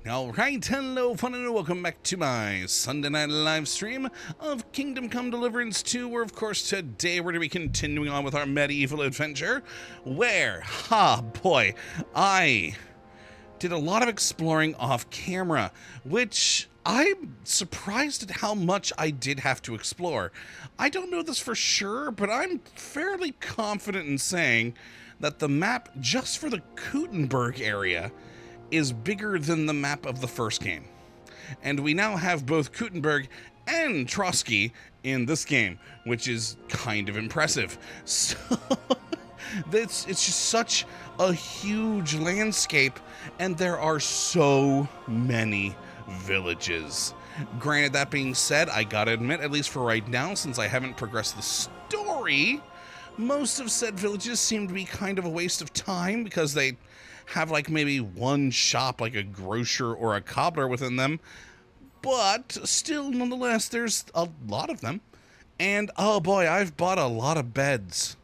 Alright, hello fun and welcome back to my Sunday night live stream of Kingdom Come Deliverance 2, where of course today we're going to be continuing on with our medieval adventure, where, boy, I did a lot of exploring off camera, which I'm surprised at how much I did have to explore. I don't know this for sure, but I'm fairly confident in saying that the map just for the Kuttenberg area is bigger than the map of the first game. And we now have both Kuttenberg and Trotsky in this game, which is kind of impressive. So it's just such a huge landscape, and there are so many villages. Granted, that being said, I gotta admit, at least for right now, since I haven't progressed the story, most of said villages seem to be kind of a waste of time because they have like maybe one shop, like a grocer or a cobbler within them, but still, nonetheless, there's a lot of them. And oh boy, I've bought a lot of beds.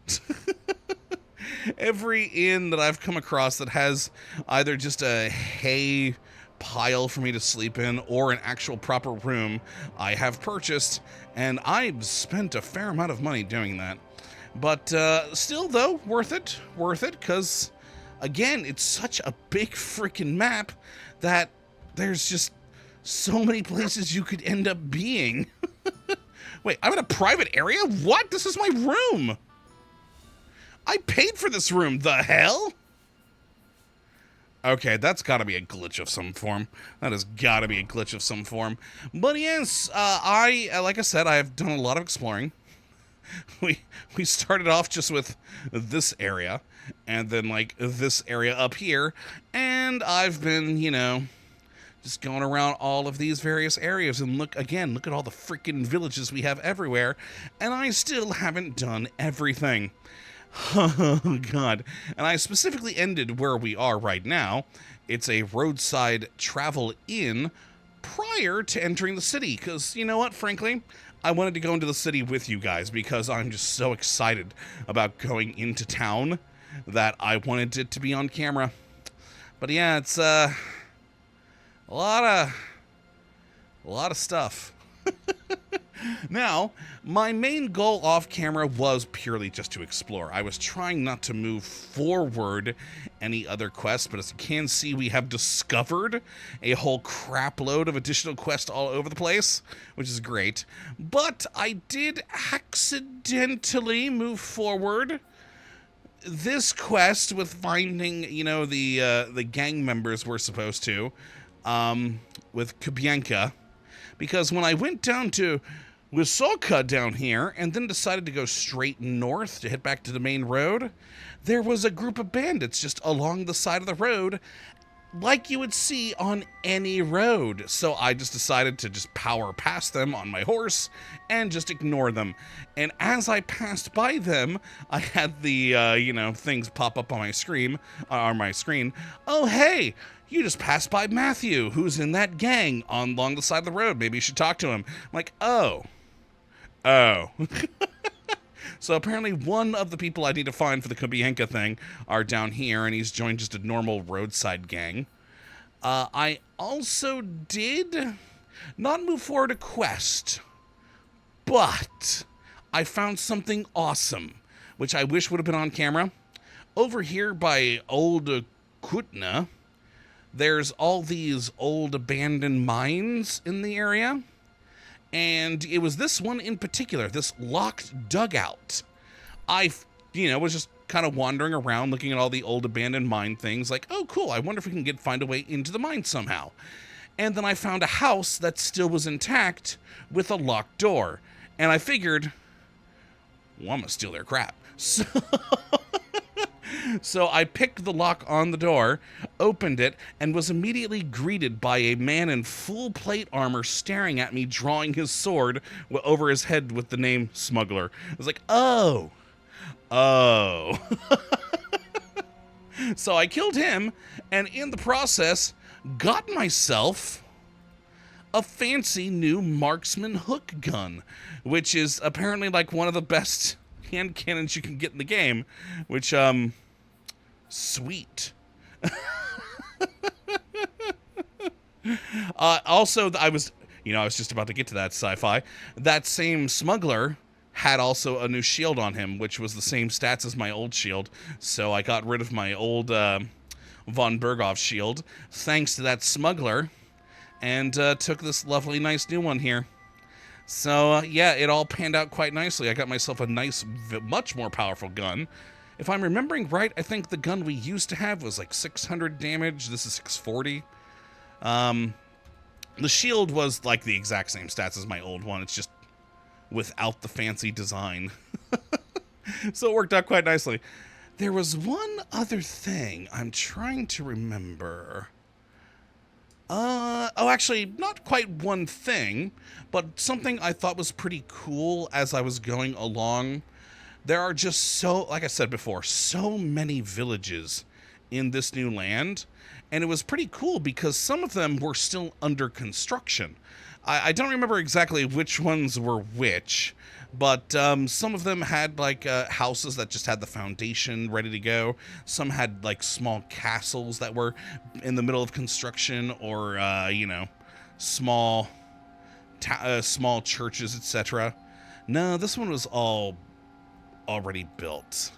Every inn that I've come across that has either just a hay pile for me to sleep in or an actual proper room, I have purchased, and I've spent a fair amount of money doing that. But still, though, worth it, because again, it's such a big freaking map that there's just so many places you could end up being. Wait, I'm in a private area? What? This is my room. I paid for this room. The hell? Okay, that's got to be a glitch of some form. That has got to be a glitch of some form. But yes, like I said, I have done a lot of exploring. We started off just with this area, and then like this area up here, and I've been, you know, just going around all of these various areas, and look at all the freaking villages we have everywhere, and I still haven't done everything. Oh god. And I specifically ended where we are right now. It's a roadside travel inn prior to entering the city, because you know what, frankly, I wanted to go into the city with you guys because I'm just so excited about going into town that I wanted it to be on camera. But yeah, it's a lot of stuff. Now, my main goal off camera was purely just to explore. I was trying not to move forward any other quests, but as you can see, we have discovered a whole crap load of additional quests all over the place, which is great. But I did accidentally move forward this quest with finding, you know, the gang members we're supposed to, with Kubienka, because when I went down to Wysoka down here and then decided to go straight north to hit back to the main road, there was a group of bandits just along the side of the road like you would see on any road. So I just decided to just power past them on my horse and just ignore them. And as I passed by them, I had the, you know, things pop up on my screen. Oh, hey, you just passed by Matthew, who's in that gang along the side of the road. Maybe you should talk to him. I'm like, oh. So apparently one of the people I need to find for the Kubienka thing are down here, and he's joined just a normal roadside gang. I also did not move forward a quest, but I found something awesome, which I wish would have been on camera. Over here by Old Kutna, there's all these old abandoned mines in the area. And it was this one in particular, this locked dugout. I, you know, was just kind of wandering around looking at all the old abandoned mine things, like, oh, cool, I wonder if we can find a way into the mine somehow. And then I found a house that still was intact with a locked door. And I figured, well, I'm gonna steal their crap. So I picked the lock on the door, opened it, and was immediately greeted by a man in full plate armor staring at me, drawing his sword over his head with the name Smuggler. I was like, oh. So I killed him, and in the process, got myself a fancy new marksman hook gun, which is apparently like one of the best hand cannons you can get in the game, which, sweet. Also, I was just about to get to that sci-fi. That same smuggler had also a new shield on him, which was the same stats as my old shield. So I got rid of my old von Berghoff shield, thanks to that smuggler, and took this lovely, nice new one here. So, yeah, it all panned out quite nicely. I got myself a nice, much more powerful gun. If I'm remembering right, I think the gun we used to have was like 600 damage. This is 640. The shield was like the exact same stats as my old one. It's just without the fancy design. So it worked out quite nicely. There was one other thing I'm trying to remember. Actually, not quite one thing, but something I thought was pretty cool as I was going along. There are just so, like I said before, so many villages in this new land, and it was pretty cool because some of them were still under construction. I don't remember exactly which ones were which, but some of them had like houses that just had the foundation ready to go. Some had like small castles that were in the middle of construction, or small churches, etc. No, this one was all already built.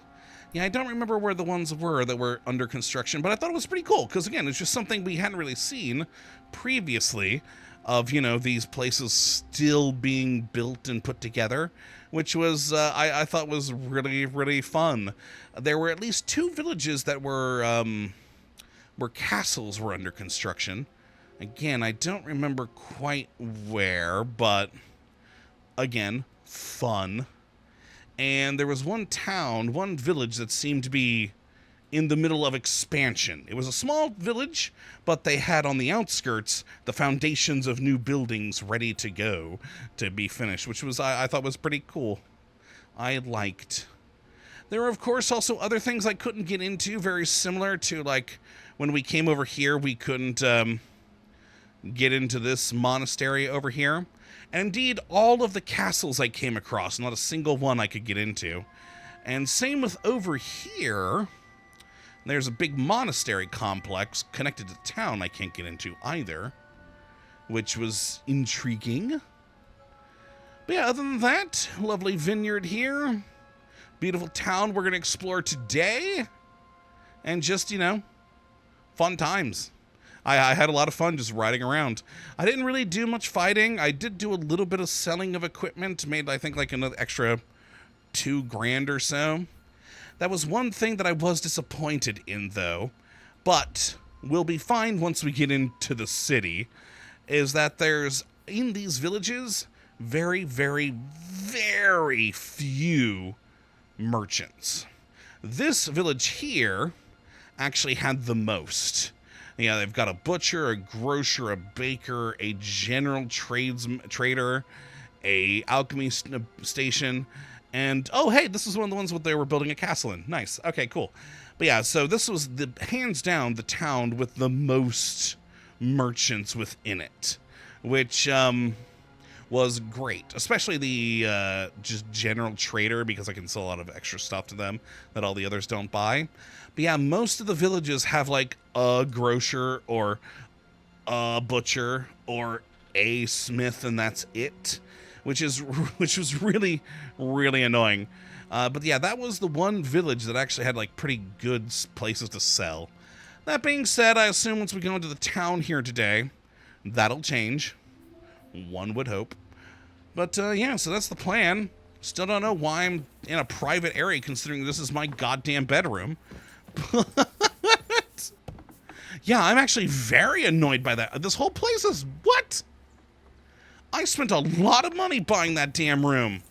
Yeah, I don't remember where the ones were that were under construction, but I thought it was pretty cool because, again, it's just something we hadn't really seen previously, of, these places still being built and put together, which was, I thought was really, really fun. There were at least 2 villages that were, where castles were under construction. Again, I don't remember quite where, but, again, fun. And there was one village that seemed to be in the middle of expansion. It was a small village, but they had on the outskirts the foundations of new buildings ready to go to be finished, which was, I thought was pretty cool. I liked. There were, of course, also other things I couldn't get into, very similar to, like, when we came over here, we couldn't get into this monastery over here. And indeed, all of the castles I came across, not a single one I could get into. And same with over here. There's a big monastery complex connected to town I can't get into either, which was intriguing. But yeah, other than that, lovely vineyard here. Beautiful town we're going to explore today. And just, fun times. I had a lot of fun just riding around. I didn't really do much fighting. I did do a little bit of selling of equipment. Made, I think, like another extra $2,000 or so. That was one thing that I was disappointed in, though. But we'll be fine once we get into the city. Is that there's, in these villages, very, very, very few merchants. This village here actually had the most. Yeah, they've got a butcher, a grocer, a baker, a general trader, a alchemy station, and, oh, hey, this is one of the ones where they were building a castle in. Nice. Okay, cool. But yeah, so this was, hands down, the town with the most merchants within it, which was great, especially the just general trader, because I can sell a lot of extra stuff to them that all the others don't buy. But yeah, most of the villages have like a grocer or a butcher or a smith, and that's it, which was really, really annoying. But yeah, that was the one village that actually had like pretty good places to sell. That being said, I assume once we go into the town here today, that'll change. One would hope. But yeah, so that's the plan. Still don't know why I'm in a private area, considering this is my goddamn bedroom. But yeah, I'm actually very annoyed by that. This whole place is what? I spent a lot of money buying that damn room.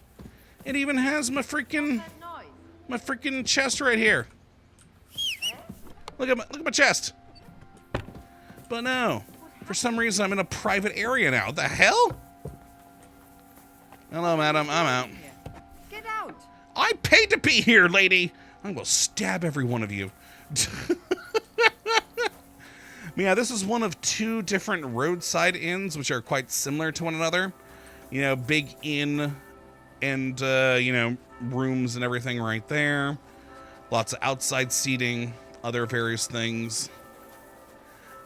It even has my freaking chest right here. Look at my chest. But no, for some reason I'm in a private area now. What the hell? Hello, madam. I'm out. Get out. I paid to be here, lady. I will stab every one of you. Yeah, this is one of 2 different roadside inns, which are quite similar to one another. You know, big inn and, rooms and everything right there. Lots of outside seating, other various things.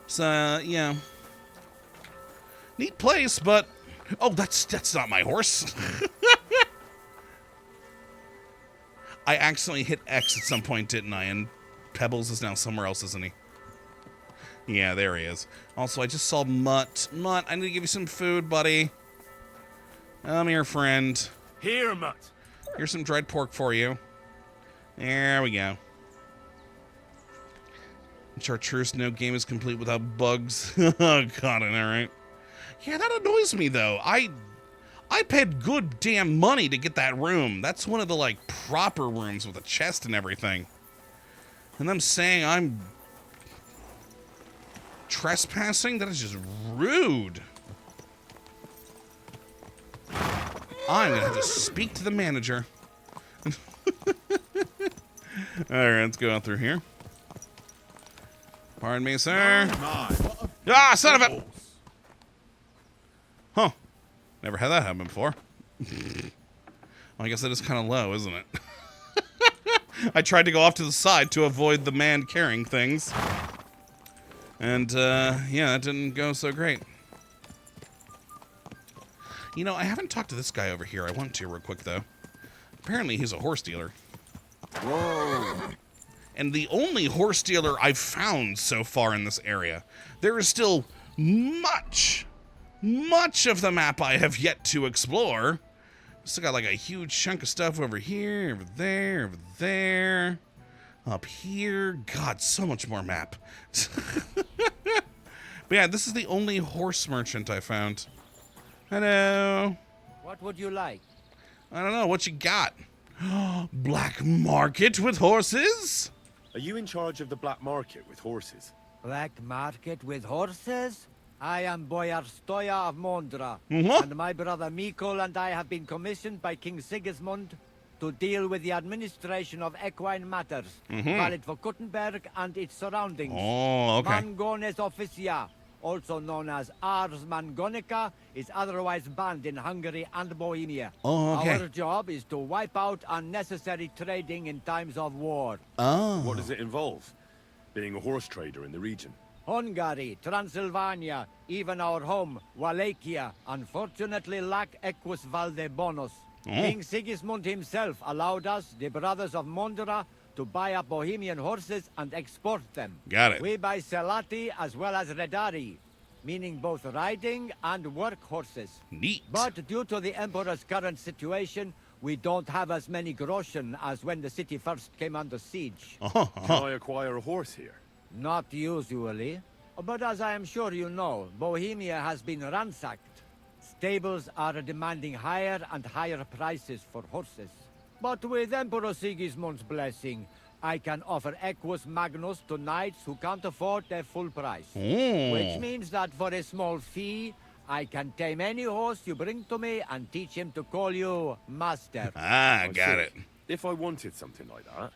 So, yeah. Neat place, but... Oh, that's not my horse. I accidentally hit X at some point, didn't I? And Pebbles is now somewhere else, isn't he? Yeah, there he is. Also, I just saw Mutt. Mutt, I need to give you some food, buddy. Come here, friend. Here, Mutt. Here's some dried pork for you. There we go. Chartreuse, no game is complete without bugs. Oh, God, I know, right? Yeah, that annoys me, though. I paid good damn money to get that room. That's one of the, like, proper rooms with a chest and everything. And them saying I'm trespassing? That is just rude. I'm going to have to speak to the manager. Alright, let's go out through here. Pardon me, sir. Ah, son of a... Huh. Never had that happen before. Well, I guess that is kind of low, isn't it? I tried to go off to the side to avoid the man carrying things. And, yeah, that didn't go so great. You know, I haven't talked to this guy over here. I want to real quick, though. Apparently, he's a horse dealer. Whoa. And the only horse dealer I've found so far in this area. There is still much of the map I have yet to explore. Still got like a huge chunk of stuff over here, over there, up here. God, so much more map. But yeah, this is the only horse merchant I found. Hello. What would you like? I don't know, what you got? Black market with horses? Are you in charge of the black market with horses? Black market with horses? I am Boyar Stoya of Mondra, What? and my brother Mikol and I have been commissioned by King Sigismund to deal with the administration of equine matters, valid for Kuttenberg and its surroundings. Oh, okay. Mangones officia, also known as Ars Mangonica, is otherwise banned in Hungary and Bohemia. Oh, okay. Our job is to wipe out unnecessary trading in times of war. Oh. What does it involve? Being a horse trader in the region? Hungary, Transylvania, even our home, Wallachia, unfortunately lack equus valde bonus. King Sigismund himself allowed us, the brothers of Mondra, to buy up Bohemian horses and export them. Got it. We buy Selati as well as Redari, meaning both riding and work horses. Neat. But due to the Emperor's current situation, we don't have as many groschen as when the city first came under siege. Uh-huh. Can I acquire a horse here? Not usually. But as I am sure you know, Bohemia has been ransacked. Stables are demanding higher and higher prices for horses. But with Emperor Sigismund's blessing, I can offer Equus Magnus to knights who can't afford their full price. Which means that for a small fee, I can tame any horse you bring to me and teach him to call you Master. Ah, got it. If I wanted something like that,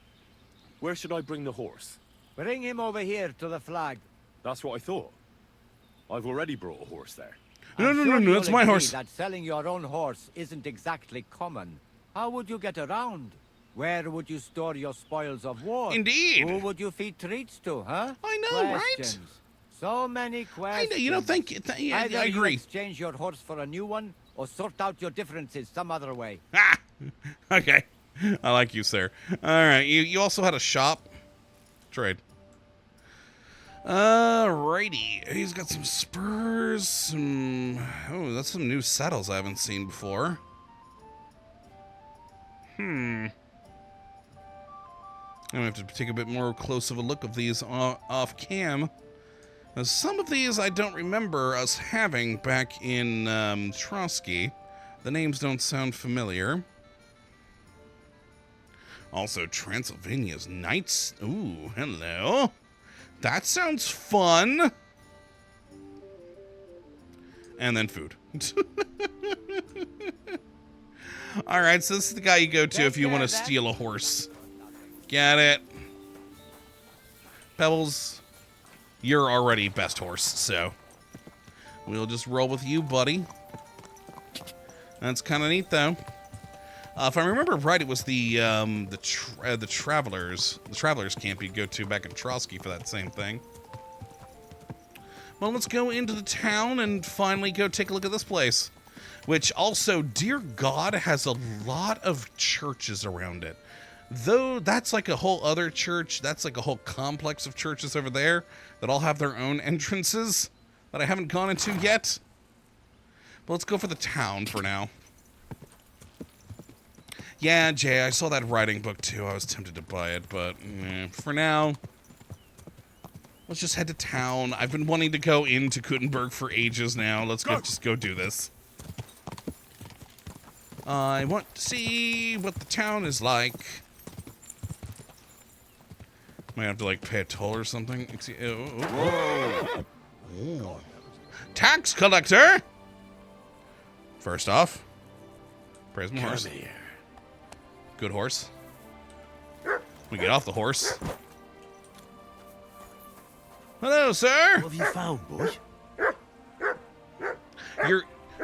where should I bring the horse? Bring him over here to the flag. That's what I thought. I've already brought a horse there. No, I'm no, sure no, no, you'll that's my agree horse. that selling your own horse isn't exactly common. How would you get around? Where would you store your spoils of war? Indeed. Who would you feed treats to, huh? I know, Questions. right? So many I questions. know, you know, thank you. Yeah, Either I you agree. exchange your horse for a new one, or sort out your differences some other way. Ah! Okay. I like you, sir. All right. You also had a shop? Trade. Alrighty. He's got some spurs. Oh, that's some new saddles I haven't seen before. I'm gonna have to take a bit more close of a look of these off cam. Now, some of these I don't remember us having back in Trotsky. The names don't sound familiar. Also, Transylvania's Knights. Ooh, hello. That sounds fun. And then food. All right, so this is the guy you go to if you want to steal a horse. Got it. Pebbles, you're already best horse, so we'll just roll with you, buddy. That's kind of neat, though. If I remember right, it was the travelers camp you'd go to back in Trotsky for that same thing. Well, let's go into the town and finally go take a look at this place. Which also, dear God, has a lot of churches around it. Though that's like a whole other church, that's like a whole complex of churches over there that all have their own entrances that I haven't gone into yet. But let's go for the town for now. Yeah, Jay, I saw that writing book too. I was tempted to buy it, but for now, let's just head to town. I've been wanting to go into Kuttenberg for ages now. Let's go, just go do this. I want to see what the town is like. Might have to, like, pay a toll or something. Whoa. Oh. Tax collector! First off, praise my horse. Good horse. We get off the horse. Hello, sir! What have you found, boy?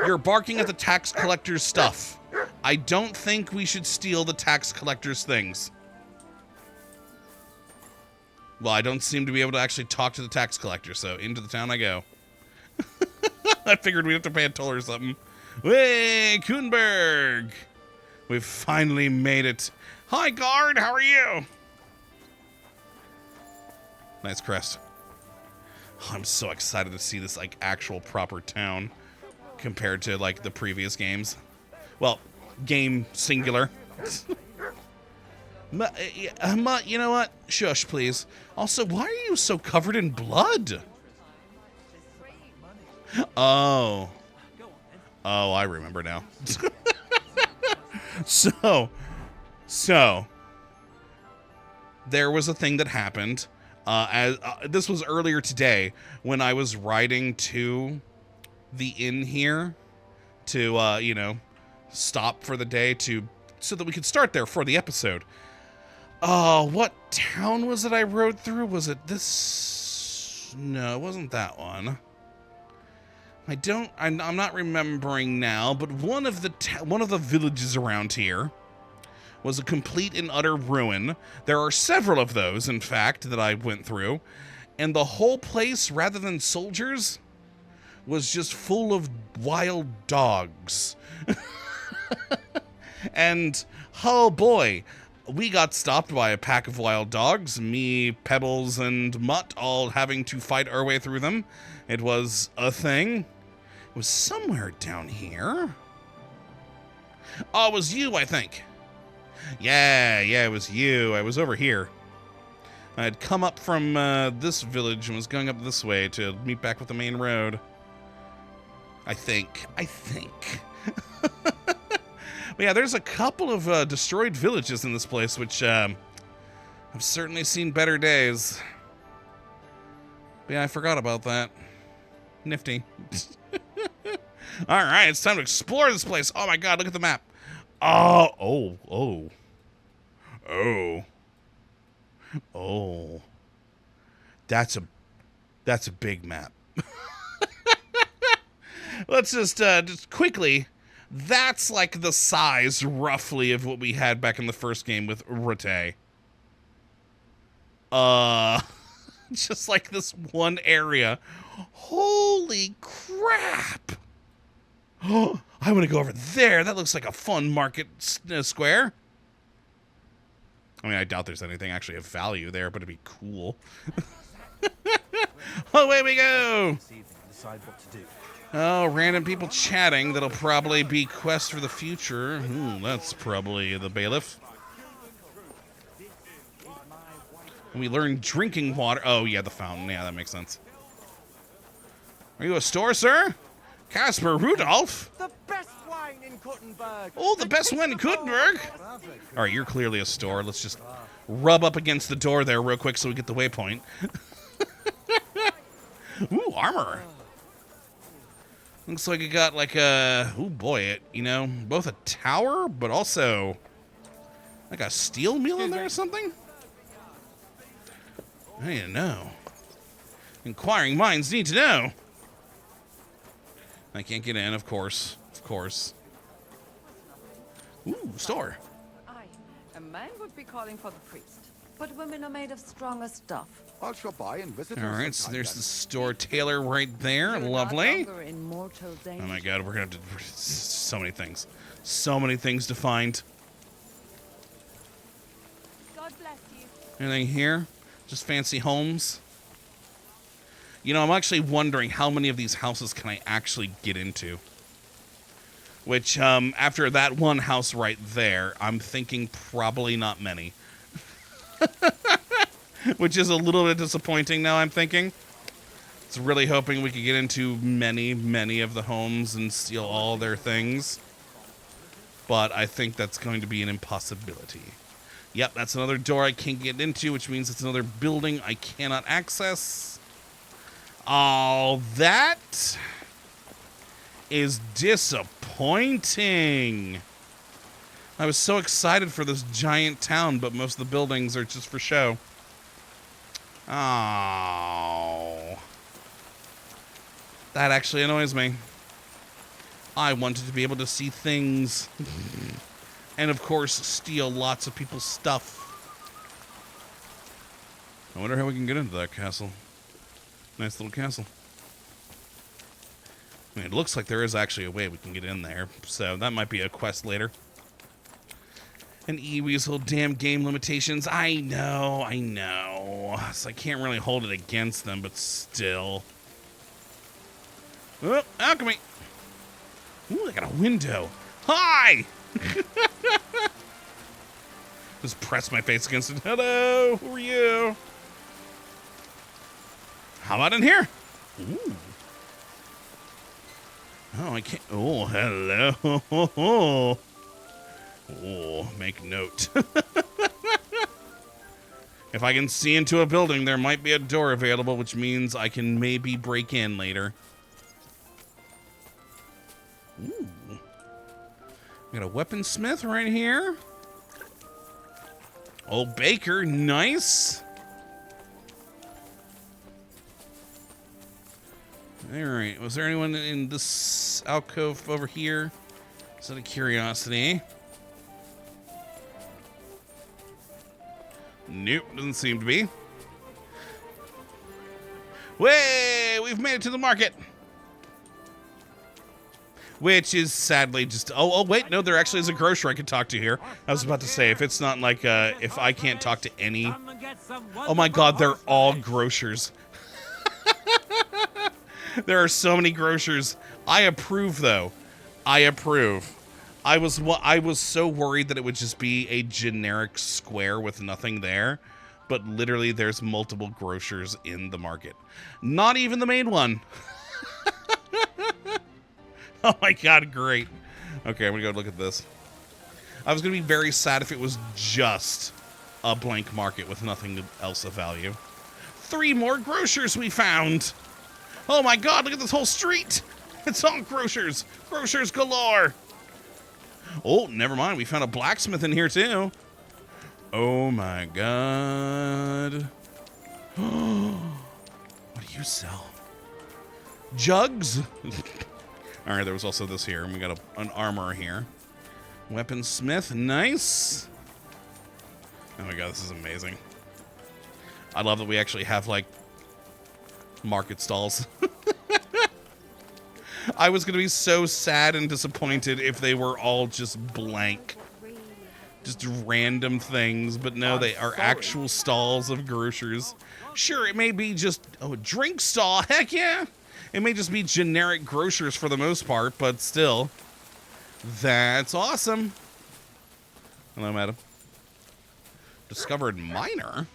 You're barking at the tax collector's stuff. I don't think we should steal the tax collector's things. Well, I don't seem to be able to actually talk to the tax collector, so into the town I go. I figured we'd have to pay a toll or something. Hey, Kuttenberg! We've finally made it. Hi, guard, how are you? Nice crest. Oh, I'm so excited to see this, like, actual proper town compared to, like, the previous games. Well, game singular. You know what? Shush, please. Also, why are you so covered in blood? Oh. Oh, I remember now. So, there was a thing that happened. This was earlier today when I was riding to the inn here to, you know, stop for the day so that we could start there for the episode. Oh, what town was it I rode through? Was it this? No, it wasn't that one. I'm not remembering now, but one of the villages around here was a complete and utter ruin. There are several of those, in fact, that I went through, and the whole place, rather than soldiers, was just full of wild dogs. And, oh boy, we got stopped by a pack of wild dogs, me, Pebbles, and Mutt all having to fight our way through them. It was a thing. It was somewhere down here. Oh, it was you, I think. Yeah, it was you. I was over here. I had come up from this village and was going up this way to meet back with the main road. I think. But yeah, there's a couple of destroyed villages in this place, which I've certainly seen better days. But yeah, I forgot about that. Nifty. All right, it's time to explore this place. Oh my God, look at the map. Oh. That's a big map. Let's just quickly. That's like the size, roughly, of what we had back in the first game with Rute. Just like this one area. Holy crap! Oh, I want to go over there. That looks like a fun market square. I mean, I doubt there's anything actually of value there, but it'd be cool. Away we go! Decide what to do. Oh, random people chatting. That'll probably be quest for the future. That's probably the bailiff. And we learn drinking water. Oh, yeah, the fountain. Yeah, that makes sense. Are you a store, sir? Casper Rudolph? The best wine in Kuttenberg. Oh, the best wine in Kuttenberg? All right, you're clearly a store. Let's just rub up against the door there real quick so we get the waypoint. Ooh, armor. Looks like it got like a, oh boy, both a tower, but also like a steel mill in there or something? I need to know. Inquiring minds need to know. I can't get in, of course. Ooh, store. Aye, a man would be calling for the priest, but women are made of stronger stuff. I'll stop by and visit All her right, so sometime there's then. the store Taylor right there. Lovely. Oh Oh my god, we're gonna have to so many things. So many things to find. God bless you. Anything here? Just fancy homes. You know, I'm actually wondering how many of these houses can I actually get into? Which, after that one house right there, I'm thinking probably not many. Which is a little bit disappointing now, I'm thinking. It's really hoping we could get into many of the homes and steal all their things. But I think that's going to be an impossibility. Yep, that's another door I can't get into, which means it's another building I cannot access. All that is disappointing. I was so excited for this giant town, but most of the buildings are just for show. Oh. That actually annoys me. I wanted to be able to see things. And of course, steal lots of people's stuff. I wonder how we can get into that castle. Nice little castle. I mean, it looks like there is actually a way we can get in there. So that might be a quest later. And E-Weasel, damn game limitations. I know. So I can't really hold it against them, but still. Oh, alchemy. Ooh, I got a window. Hi! Just press my face against it. Hello, who are you? How about in here? Ooh. Oh, I can't. Oh, hello. Oh, make note. If I can see into a building, there might be a door available, which means I can maybe break in later. Ooh. We got a weaponsmith right here. Old baker, nice. Alright, was there anyone in this alcove over here? Is that a curiosity? Nope, doesn't seem to be. Way, we've made it to the market. Which is sadly just... Oh, wait, no, there actually is a grocer I could talk to here. I was about to say, if it's not like, if I can't talk to any... Oh my god, they're all grocers. There are so many grocers. I approve, though. I approve. I was so worried that it would just be a generic square with nothing there. But literally, there's multiple grocers in the market. Not even the main one. Oh my god, great. Okay, I'm gonna go look at this. I was gonna be very sad if it was just a blank market with nothing else of value. 3 more grocers we found! Oh my god, look at this whole street! It's all grocers! Grocers galore! Oh, never mind, we found a blacksmith in here too. Oh my god. What do you sell? Jugs? Alright, there was also this here, and we got an armor here. Weaponsmith, nice. Oh my god, this is amazing. I love that we actually have, like, market stalls. I was going to be so sad and disappointed if they were all just blank. Just random things, but no, they are actual stalls of grocers. Sure, it may be just, a drink stall, heck yeah! It may just be generic grocers for the most part, but still. That's awesome. Hello, madam. Discovered miner?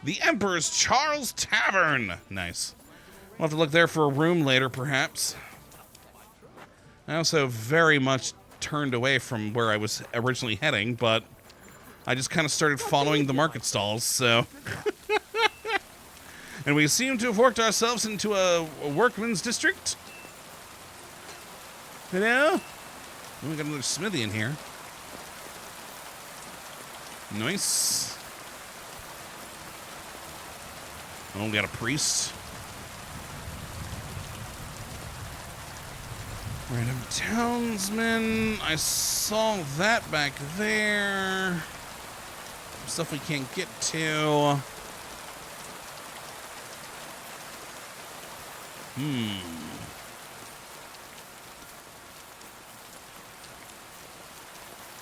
The Emperor's Charles Tavern. Nice. We'll have to look there for a room later, perhaps. I also very much turned away from where I was originally heading, but I just kind of started following the market stalls, so... And we seem to have worked ourselves into a workman's district. Hello? Oh, we got another smithy in here. Nice. Oh, we got a priest. Random townsman. I saw that back there. Stuff we can't get to.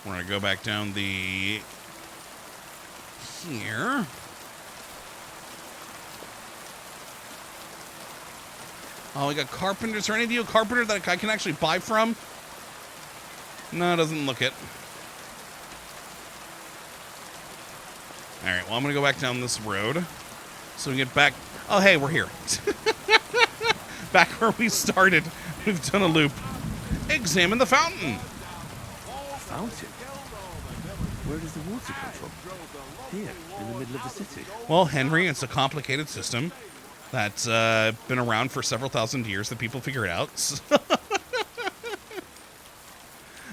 We're going to go back down the... here. Oh, we got carpenters. Are any of you a carpenter that I can actually buy from? No, it doesn't look it. Alright, well, I'm going to go back down this road. So we get back... Oh, hey, we're here. Back where we started. We've done a loop. Examine the fountain. Fountain? Where does the water come from? Here, in the middle of the city. Well, Henry, it's a complicated system that's been around for several thousand years that people figured out.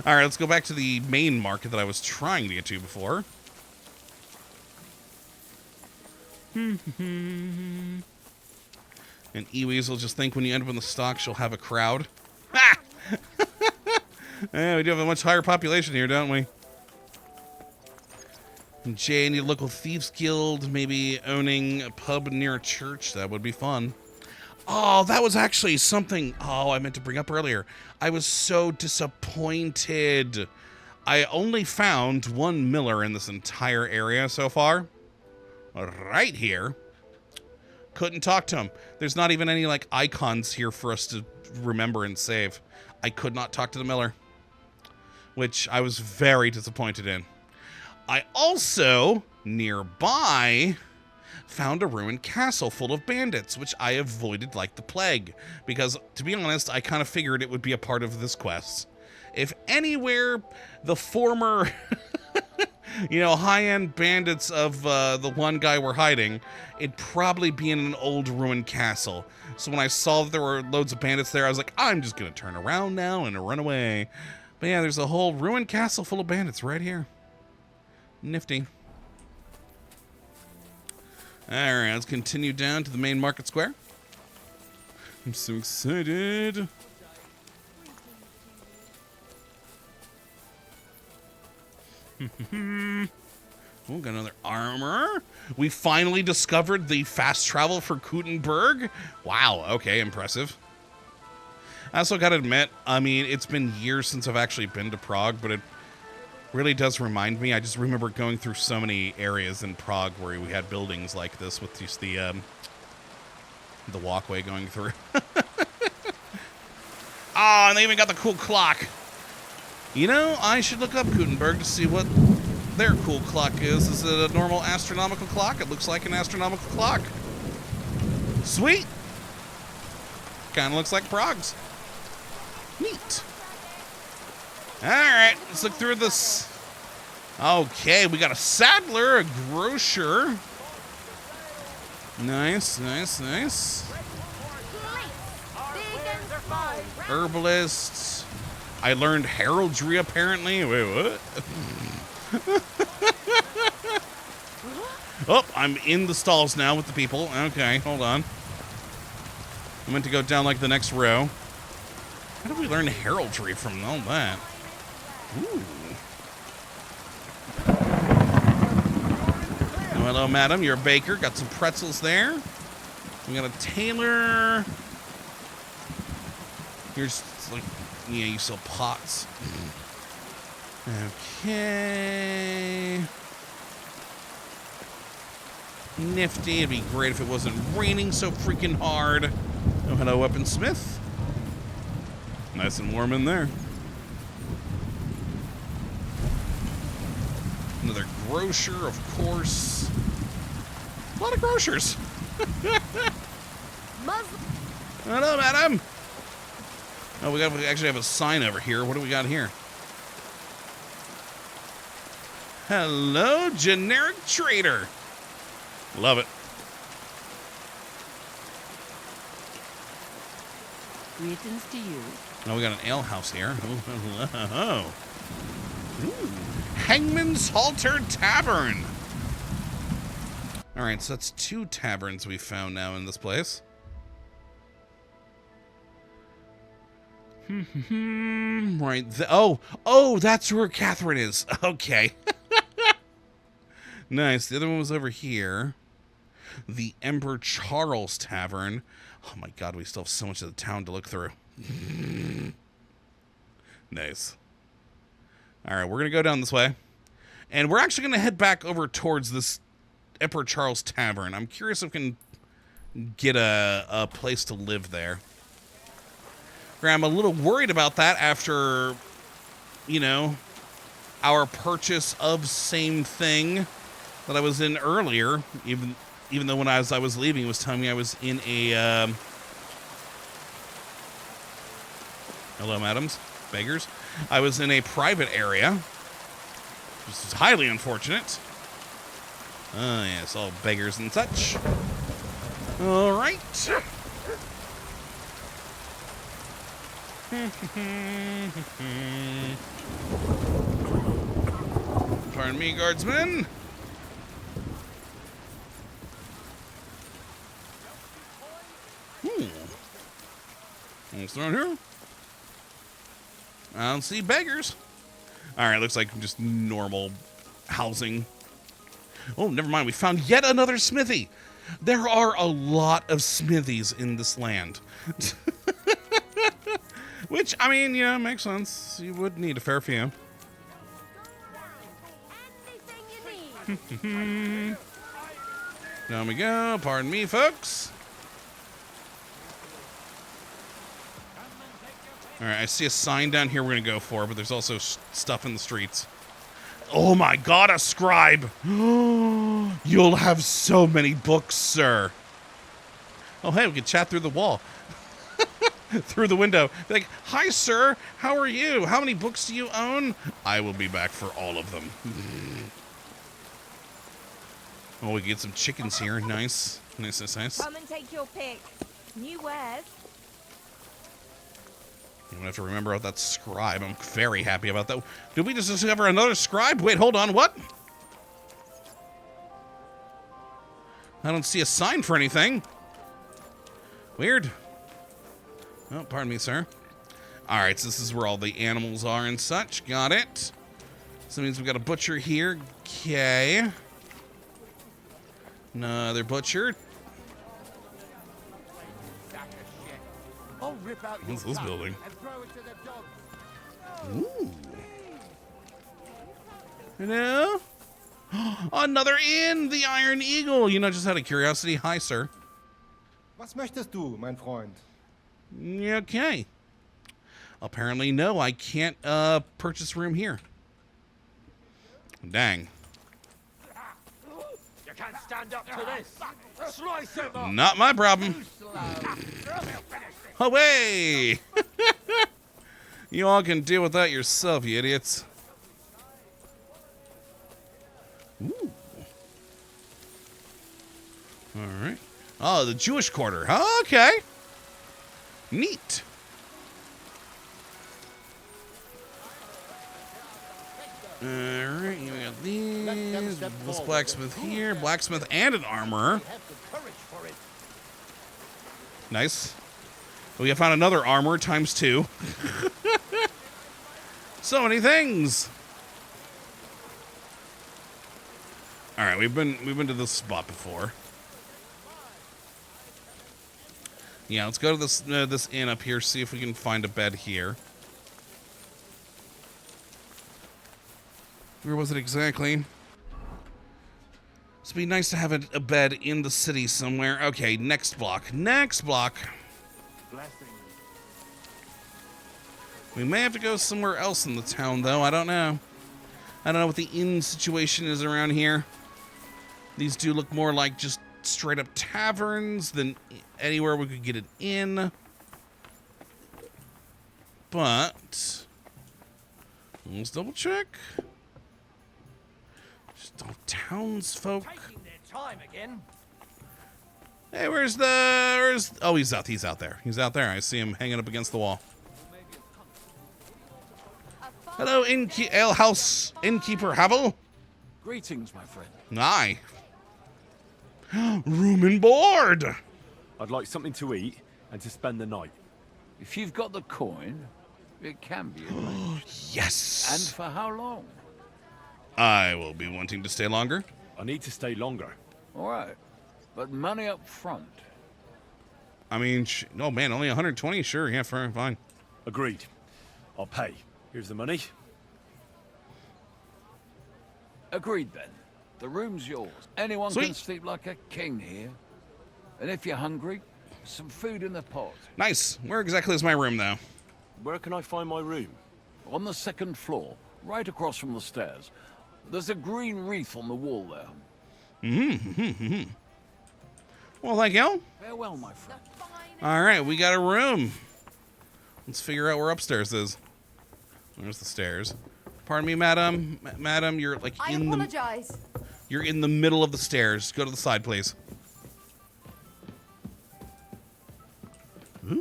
All right, let's go back to the main market that I was trying to get to before. And Ewees will just think when you end up in the stocks, you'll have a crowd. Ha! Yeah, we do have a much higher population here, don't we? And Jay, need a local thieves guild, maybe owning a pub near a church. That would be fun. Oh, that was actually something, I meant to bring up earlier. I was so disappointed. I only found one miller in this entire area so far. Right here. Couldn't talk to him. There's not even any, like, icons here for us to remember and save. I could not talk to the miller, which I was very disappointed in. I also, nearby, found a ruined castle full of bandits, which I avoided like the plague. Because, to be honest, I kind of figured it would be a part of this quest. If anywhere the former, high-end bandits of the one guy were hiding, it'd probably be in an old ruined castle. So when I saw that there were loads of bandits there, I was like, I'm just going to turn around now and run away. But yeah, there's a whole ruined castle full of bandits right here. Nifty. Alright, let's continue down to the main market square. I'm so excited. Oh, got another armor. We finally discovered the fast travel for Kuttenberg. Wow, okay, impressive. I also gotta admit, I mean, it's been years since I've actually been to Prague, but it really does remind me. I just remember going through so many areas in Prague where we had buildings like this with just the walkway going through. Oh, and they even got the cool clock. You know, I should look up Kuttenberg to see what their cool clock is. Is it a normal astronomical clock? It looks like an astronomical clock. Sweet. Kind of looks like Prague's. Neat. Alright, let's look through this. Okay, we got a saddler, a grocer. Nice, nice, nice. Herbalists. I learned heraldry, apparently. Wait, what? Oh, I'm in the stalls now with the people. Okay, hold on. I meant to go down like the next row. How did we learn heraldry from all that? Ooh. Oh, hello, madam. You're a baker. Got some pretzels there. We got a tailor. Here's like, yeah, you sell pots. Okay. Nifty. It'd be great if it wasn't raining so freaking hard. Oh, hello, weaponsmith. Nice and warm in there. Another grocer, of course. A lot of grocers. Hello, madam. Oh, we actually have a sign over here. What do we got here? Hello, generic trader. Love it. Greetings to you. Oh, we got an ale house here. Oh, hello. Ooh. Hangman's Halter Tavern. All right, so that's 2 taverns we found now in this place. Right. Oh, that's where Catherine is. Okay. Nice. The other one was over here. the Emperor Charles Tavern. Oh my god, we still have so much of the town to look through. Nice. Alright, we're going to go down this way. And we're actually going to head back over towards this Emperor Charles Tavern. I'm curious if we can get a place to live there. I'm a little worried about that after, you know, our purchase of same thing that I was in earlier. Even though when I was leaving, it was telling me I was in a... hello, madams. Beggars. I was in a private area. Which is highly unfortunate. Oh, yes, all beggars and such. All right. Pardon me, guardsmen. What's around here? I don't see beggars. All right, looks like just normal housing. Oh, never mind. We found yet another smithy. There are a lot of smithies in this land. Which, I mean, yeah, makes sense. You would need a fair few. Down we go. Pardon me, folks. All right, I see a sign down here we're going to go for, but there's also stuff in the streets. Oh my god, a scribe! You'll have so many books, sir. Oh, hey, we can chat through the wall. Through the window. Like, hi, sir. How are you? How many books do you own? I will be back for all of them. Oh, we can get some chickens here. Nice. Nice, nice, nice. Come and take your pick. New wares. You don't have to remember about that scribe. I'm very happy about that. Did we just discover another scribe? Wait, hold on. What? I don't see a sign for anything. Weird. Oh, pardon me, sir. All right, so this is where all the animals are and such. Got it. So that means we've got a butcher here. Okay. Another butcher. What's this building? Ooh. Hello? Another inn, the Iron Eagle. You know, just out of curiosity. Hi, sir. Was möchtest du, mein Freund? Okay. Apparently, no, I can't purchase room here. Dang. You can't stand up to this. Slice him up. Not my problem. Away! You all can deal with that yourself, you idiots. Ooh. All right. Oh, the Jewish quarter. Okay. Neat. All right, we got these. This blacksmith here. Blacksmith and an armorer. Nice. We have found another armor times 2. So many things. All right, we've been to this spot before. Yeah, let's go to this inn up here. See if we can find a bed here. Where was it exactly? It'd be nice to have a bed in the city somewhere. Okay, next block. Next block. We may have to go somewhere else in the town, though. I don't know. I don't know what the inn situation is around here. These do look more like just straight up taverns than anywhere we could get an inn. But let's double check. Just all townsfolk. Hey, where's oh, he's out there. He's out there. I see him hanging up against the wall. Hello, alehouse innkeeper Havel. Greetings, my friend. Aye. Room and board. I'd like something to eat and to spend the night. If you've got the coin, it can be arranged. Yes. And for how long? I will be wanting to stay longer. I need to stay longer. All right. but money up front. I mean, oh man, only 120? Sure, yeah, fine. Agreed. I'll pay. Here's the money. Agreed then. The room's yours. Anyone Sweet. can sleep like a king here. And if you're hungry, some food in the pot. Nice. Where exactly is my room, though? Where can I find my room? On the second floor, right across from the stairs. There's a green wreath on the wall there. Well, thank you. Farewell, my friend. All right, we got a room. Let's figure out where upstairs is. There's the stairs. Pardon me, madam. Madam, you're like I in apologize. You're in the middle of the stairs. Go to the side, please. Hmm?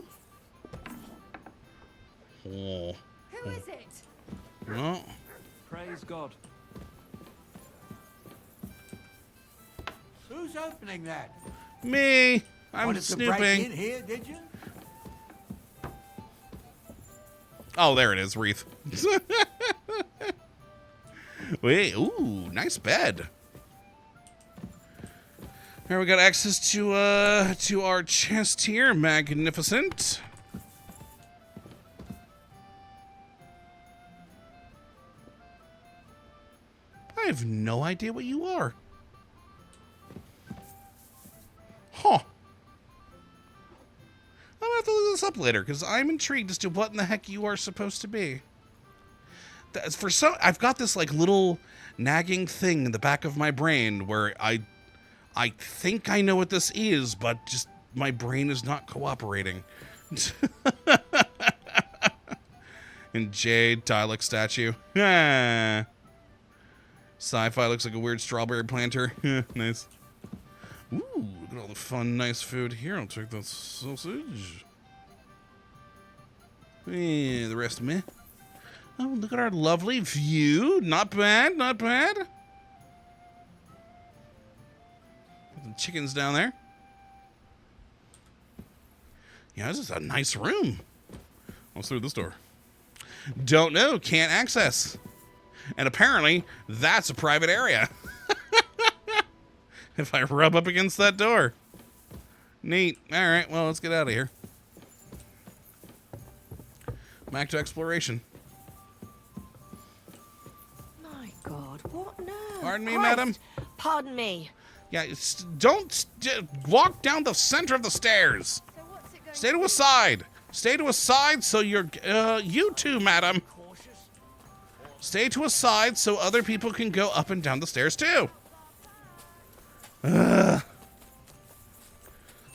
Oh. Who is it? No. Praise God. Who's opening that? Me. I'm Wanted to break in snooping. here, did you? Oh, there it is, wreath. Wait, ooh, nice bed. Here we got access to our chest here. Magnificent. I have no idea what you are. Huh. I'm gonna have to look this up later because I'm intrigued as to what in the heck you are supposed to be. That's for some, I've got this like little nagging thing in the back of my brain where I think I know what this is, but just my brain is not cooperating. And Jade, Tylik statue. Sci-fi looks like a weird strawberry planter. Nice. Ooh, look at all the fun, nice food here. I'll take that sausage. Yeah, the rest of me. Oh, look at our lovely view. Not bad, not bad. The chickens down there. Yeah, this is a nice room. What's through this door? Don't know. Can't access. And apparently, that's a private area. If I rub up against that door. Neat. All right, well, let's get out of here. Back to exploration. My God, what nerve? Pardon me, Christ. madam? Pardon me. Yeah, don't walk down the center of the stairs. So what's it going Stay to a side. Stay to a side so you're... you too, madam. Stay to a side so other people can go up and down the stairs, too. All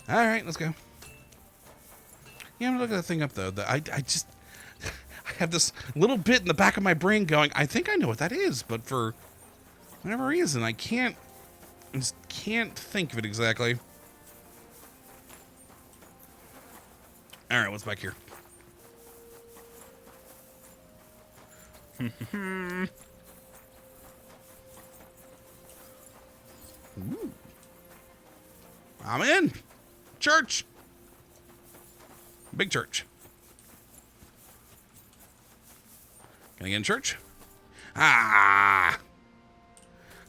right, let's go. Yeah, I'm gonna look at that thing up, though. I just... I have this little bit in the back of my brain going, I think I know what that is, but for whatever reason, I just can't think of it exactly. All right, what's back here? Ooh. I'm in. Church. Big church. Can I get in church? Ah!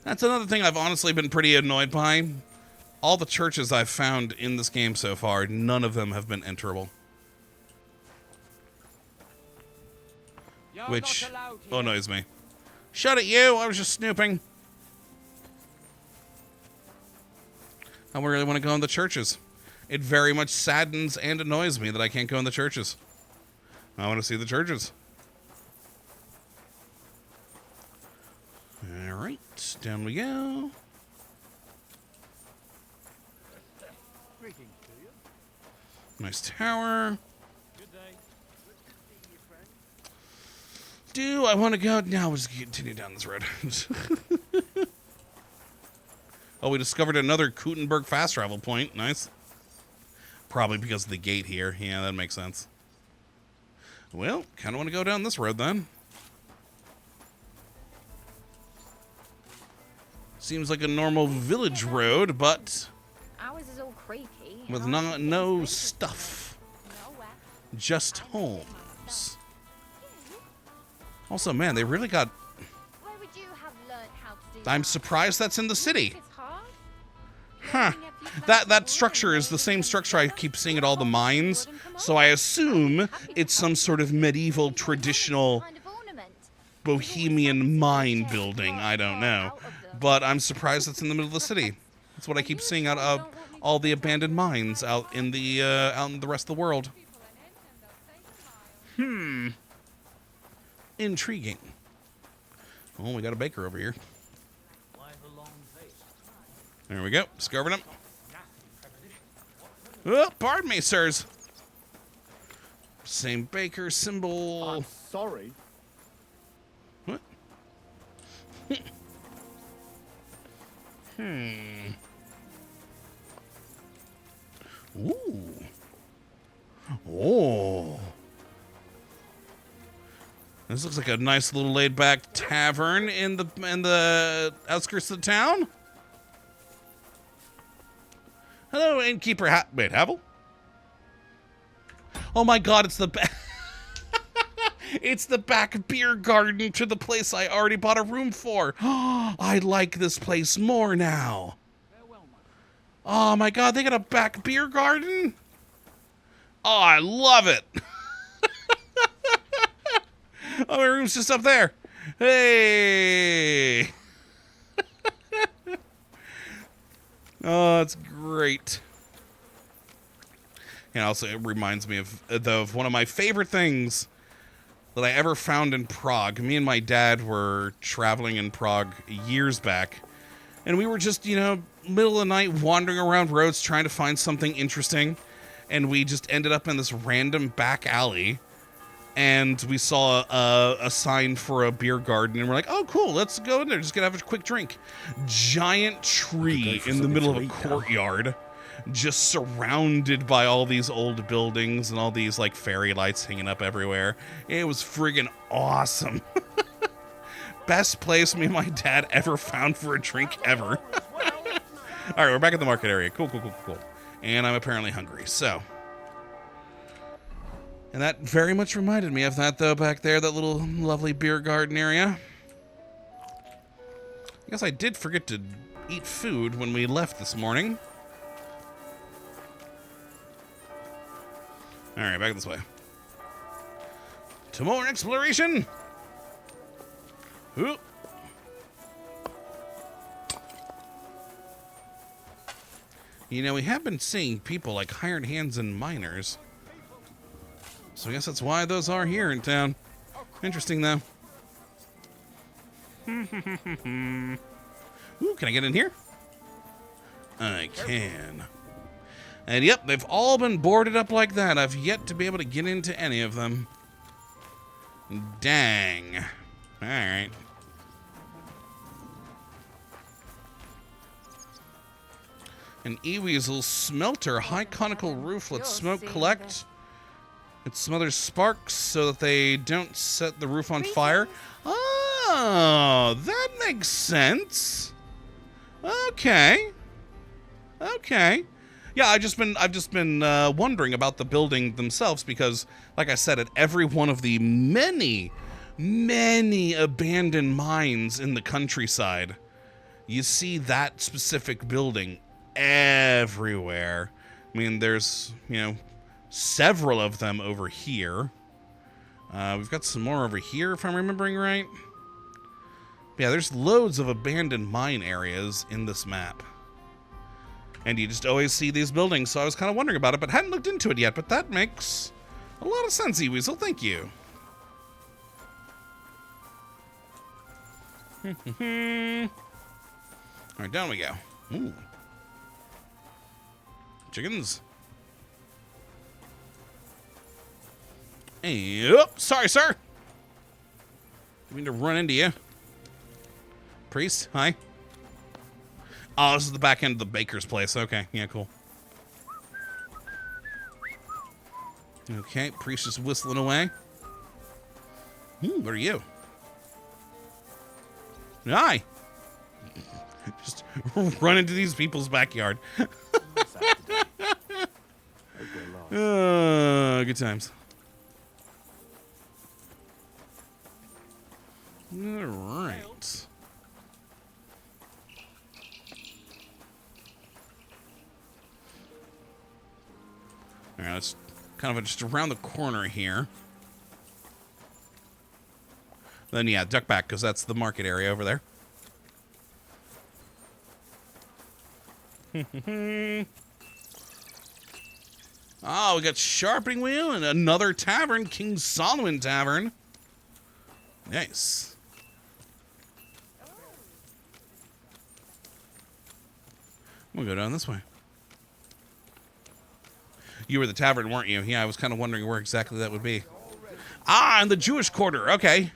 That's another thing I've honestly been pretty annoyed by. All the churches I've found in this game so far, none of them have been enterable. Which annoys me. Shut it, you! I was just snooping. I really want to go in the churches. It very much saddens and annoys me that I can't go in the churches. I want to see the churches. Alright, down we go. Nice tower. Do I want to go? No, we'll just continue down this road. Oh, we discovered another Kuttenberg fast travel point. Nice. Probably because of the gate here. Yeah, that makes sense. Well, kind of want to go down this road then. Seems like a normal village road, but Ours is all creaky. with and no stuff. nowhere. Just homes. Also, man, they really got... Where would you have learned how to do I'm that? surprised that's in the city. It's hard. Huh. Learning That structure is the same structure I keep seeing at all the mines. So I assume it's some sort of medieval traditional bohemian mine building. I don't know. But I'm surprised it's in the middle of the city. That's what I keep seeing out of all the abandoned mines out in the rest of the world. Intriguing. Oh, we got a baker over here. There we go. Discovered him. Oh, pardon me, sirs. Same baker symbol. I'm sorry. What? Ooh. Oh. This looks like a nice little laid-back tavern in the outskirts of the town. Hello, innkeeper. Wait, Havel? Oh my God! It's the back. It's the back beer garden to the place I already bought a room for. I like this place more now. Oh my God! They got a back beer garden. Oh, I love it. Oh, my room's just up there. Hey. Oh, that's great. And also, it reminds me of one of my favorite things that I ever found in Prague. Me and my dad were traveling in Prague years back. And we were just, middle of the night wandering around roads trying to find something interesting. And we just ended up in this random back alley. And we saw a sign for a beer garden, and we're like, oh, cool, let's go in there. Just gonna have a quick drink. Giant tree in the middle of a courtyard, just surrounded by all these old buildings and all these, like, fairy lights hanging up everywhere. It was friggin' awesome. Best place me and my dad ever found for a drink ever. All right, we're back at the market area. Cool. And I'm apparently hungry, so... And that very much reminded me of that, though, back there, that little lovely beer garden area. I guess I did forget to eat food when we left this morning. All right, back this way. To more exploration. Ooh. We have been seeing people like hired hands and miners. So I guess that's why those are here in town. Interesting, though. Ooh, can I get in here? I can. And yep, they've all been boarded up like that. I've yet to be able to get into any of them. Dang. All right. An e-weasel smelter, high conical roof. Let smoke collect. It smothers sparks so that they don't set the roof on fire. Oh, that makes sense. Okay. Yeah, I've just been wondering about the building themselves because, like I said, at every one of the many abandoned mines in the countryside, you see that specific building everywhere. I mean, there's, several of them over here. We've got some more over here, if I'm remembering right. Yeah, there's loads of abandoned mine areas in this map. And you just always see these buildings, so I was kind of wondering about it, but hadn't looked into it yet. But that makes a lot of sense, E-Weasel. Thank you. All right, down we go. Ooh. Chickens. Hey, oh, sorry, sir. Didn't mean to run into you. Priest, hi. Oh, this is the back end of the baker's place. Okay, yeah, cool. Okay, priest just whistling away. What are you? Hi. Just run into these people's backyard. Good times. All right. Alright, it's kind of just around the corner here. Then, yeah, duck back, because that's the market area over there. Oh, we got Sharpening Wheel and another tavern, King Solomon Tavern. Nice. We'll go down this way. You were the tavern, weren't you? Yeah, I was kind of wondering where exactly that would be. Ah, in the Jewish quarter. Okay.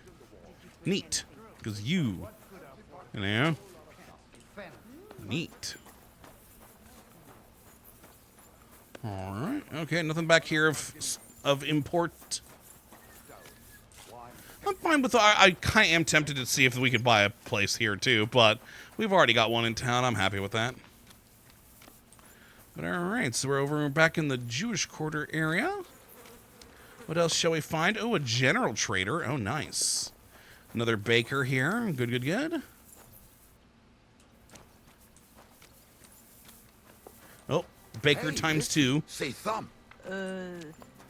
Neat. Because you know. Neat. All right. Okay, nothing back here of import. I'm fine with. I kind of am tempted to see if we could buy a place here too, but we've already got one in town. I'm happy with that. But all right, so we're back in the Jewish quarter area. What else shall we find? Oh, a general trader. Oh, nice. Another baker here. Good, good, good. Oh, baker times 2. Say thumb.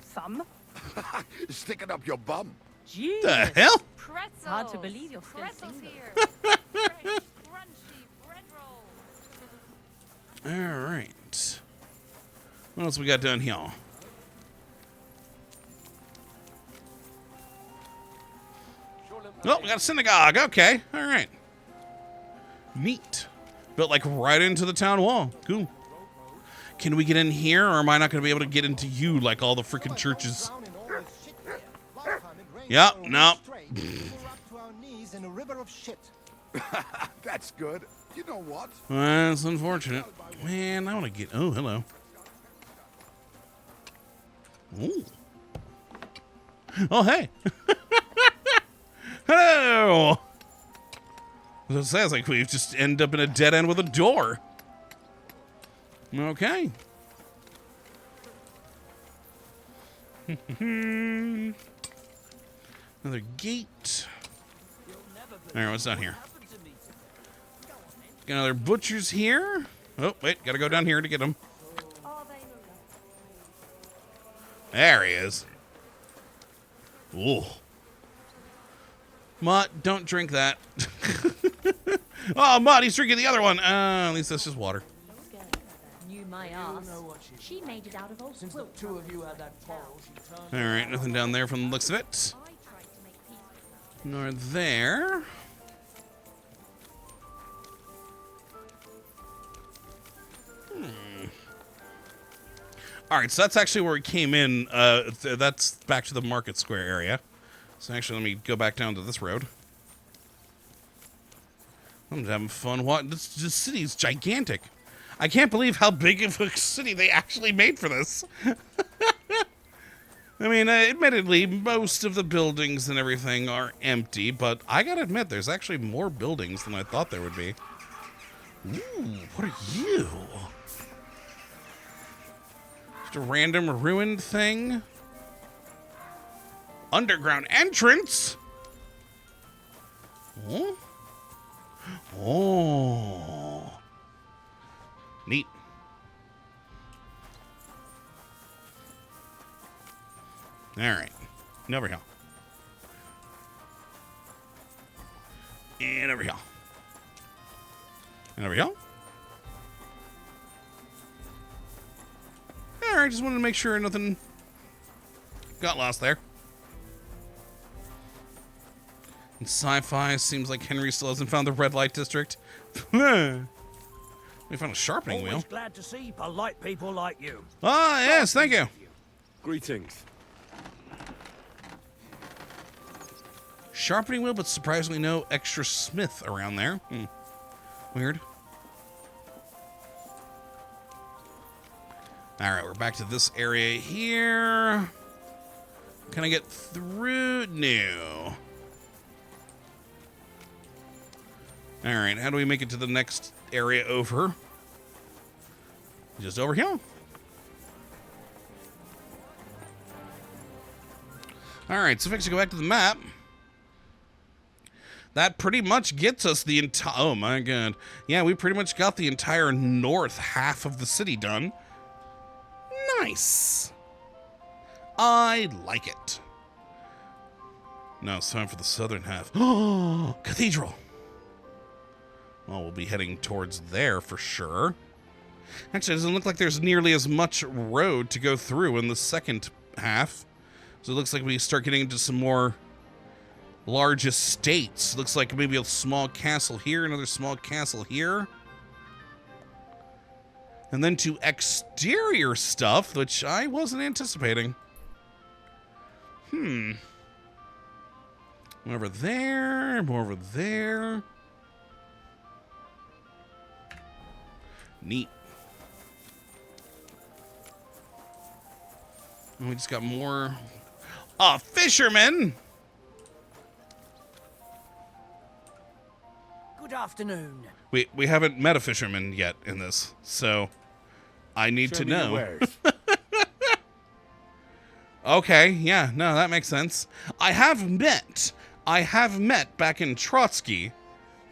Thumb? Sticking up your bum. Jeez. The hell? Pretzels. Hard to believe you're still Pretzels single. here. Fresh, crunchy bread rolls. All right. What else we got down here? Oh, we got a synagogue. Okay. All right. Neat. Built like right into the town wall. Cool. Can we get in here, or am I not going to be able to get into you like all the freaking churches? Yep, no. That's good. You know what? That's unfortunate. Man, I want to get... Oh, hello. Ooh. Oh, hey. Hello. It sounds like we've just ended up in a dead end with a door. Okay. Another gate. All right, what's down here? Got another butcher's here. Oh, wait, gotta go down here to get him. There he is. Ooh. Mutt, don't drink that. Oh, Mutt, he's drinking the other one. At least that's just water. Knew my ass. She made it out of old quilt. All right, nothing down there from the looks of it. Nor there. All right, so that's actually where we came in. That's back to the Market Square area. So actually, let me go back down to this road. I'm just having fun. What? This city's gigantic. I can't believe how big of a city they actually made for this. I mean, admittedly, most of the buildings and everything are empty, but I gotta admit, there's actually more buildings than I thought there would be. Ooh, what are you? Just a random ruined thing? Underground entrance? Oh. Oh. Neat. All right. Over here. And over here. And over here. All right, just wanted to make sure nothing got lost there. In sci-fi, seems like Henry still hasn't found the red light district. We found a sharpening wheel. Glad to see polite people like you. Ah, yes, thank you. Greetings. Sharpening wheel, but surprisingly no extra smith around there. Weird. All right, we're back to this area here. Can I get through? No. All right, how do we make it to the next area over? Just over here. All right, so if I go back to the map, that pretty much gets us the entire... Oh, my God. Yeah, we pretty much got the entire north half of the city done. Nice. I like it. Now it's time for the southern half. Oh, cathedral. Well, we'll be heading towards there for sure. Actually, it doesn't look like there's nearly as much road to go through in the second half. So it looks like we start getting into some more large estates. Looks like maybe a small castle here, another small castle here. And then to exterior stuff, which I wasn't anticipating. More over there, more over there. Neat. And we just got more fishermen. Good afternoon. We haven't met a fisherman yet in this, so I need to know. Okay, yeah, no, that makes sense. I have met back in Trotsky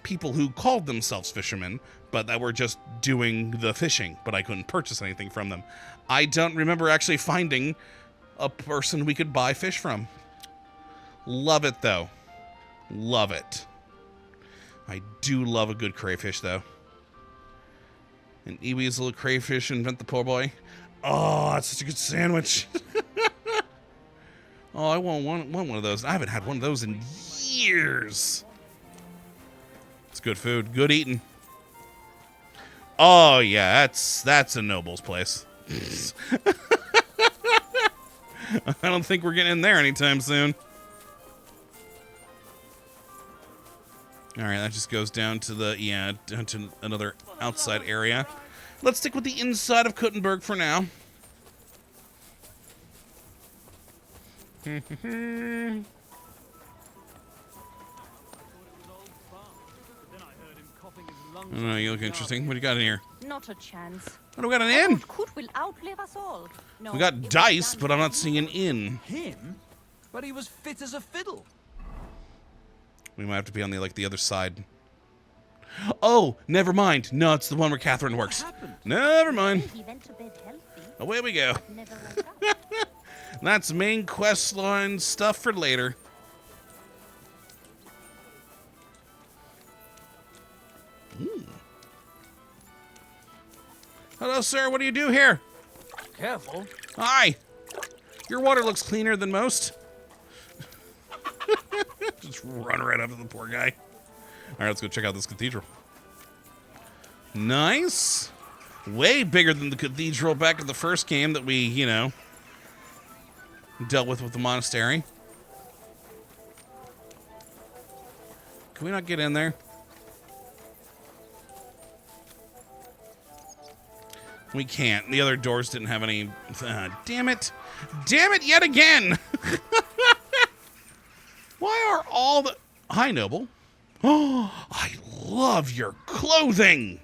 people who called themselves fishermen, but that were just doing the fishing, but I couldn't purchase anything from them. I don't remember actually finding a person we could buy fish from. Love it, though. Love it. I do love a good crayfish, though. An Iwi's little crayfish invent the poor boy. Oh, that's such a good sandwich. Oh, I want one of those. I haven't had one of those in years. It's good food. Good eating. Oh, yeah, that's a noble's place. I don't think we're getting in there anytime soon. All right, that just goes down to down to another outside area. Let's stick with the inside of Kuttenberg for now. I don't know, you look interesting. What do you got in here? Not a chance. What do we got, an inn? Kut will outlive us all. No, We got dice, but I'm not seeing an inn. Him? But he was fit as a fiddle. We might have to be on the other side. Oh, never mind. No, it's the one where Catherine works. Never mind. He went to bed healthy. Away we go. Never woke up. That's main quest line stuff for later. Hello, sir. What do you do here? Careful. Hi. Your water looks cleaner than most. Just run right up to the poor guy. All right, let's go check out this cathedral. Nice. Way bigger than the cathedral back in the first game that we, dealt with the monastery. Can we not get in there? We can't. The other doors didn't have any... damn it. Damn it yet again! Why are all the... Hi, Noble. Oh, I love your clothing!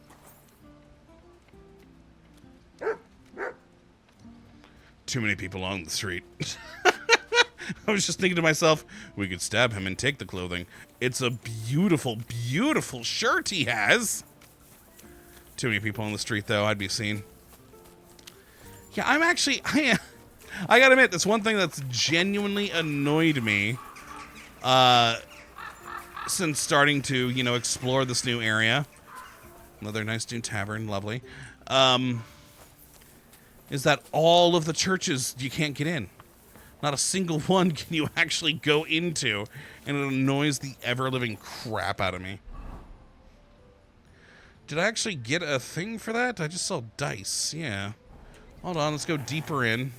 Too many people on the street. I was just thinking to myself, we could stab him and take the clothing. It's a beautiful, beautiful shirt he has. Too many people on the street, though. I'd be seen. Yeah, I'm actually... I gotta admit, that's one thing that's genuinely annoyed me since starting to, explore this new area. Another nice new tavern. Lovely. Is that all of the churches you can't get in. Not a single one can you actually go into, and it annoys the ever-living crap out of me. Did I actually get a thing for that? I just saw dice, yeah. Hold on, let's go deeper in.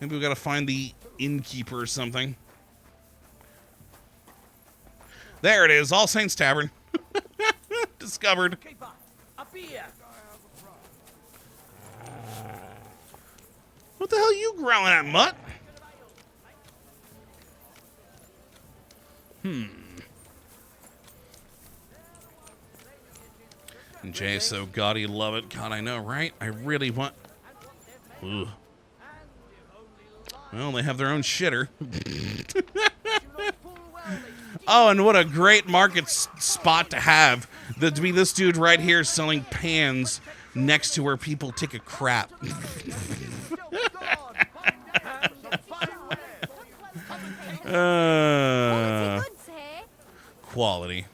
Maybe we gotta find the innkeeper or something. There it is, All Saints Tavern. Discovered. Keep up. Up here. What the hell are you growling at, mutt? And Jay is so gaudy, love it. God, I know, right? I really want... Ugh. Well, they have their own shitter. Oh, and what a great market spot to have. To be this dude right here selling pans next to where people take a crap. quality.